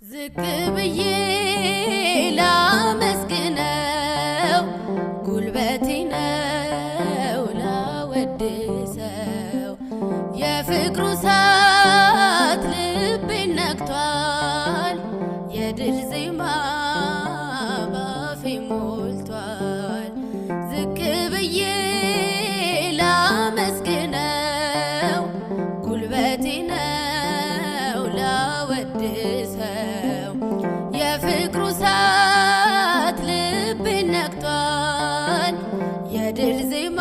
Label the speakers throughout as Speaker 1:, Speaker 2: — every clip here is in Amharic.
Speaker 1: ዝቅ ብዬ ላመስግነው ጉልበቴ ነው ላወድሰው የፍቅሩ እሳት ልቤን ነክቷል የድል ዜማ ባፌ ሞልቷል ዝቅ ብዬ ላመስግነው ጉልበቴ ነው ላወድሰው የፍቅሩ እሳት ልቤን ነክቷል የድል ዜማ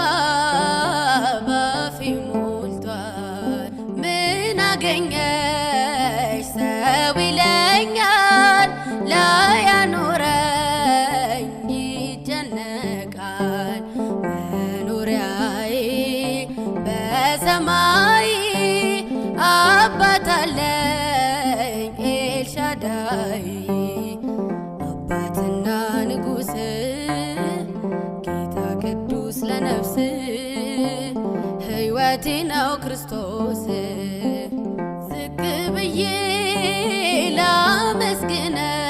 Speaker 1: ባፌ ሞልቷል ምን አገኘሽ ሰው ይለኛል ላያኖረኝ ይጨነቃል መኖሪያዬ በሰማይ አባት አለኝ ኤልሻዳይ አባትና ንጉሥ ጌታ ቅዱስ ለነፍስ ሕይወቴ ነው ክርስቶስ ዝቅ ብዬ ላመስግነው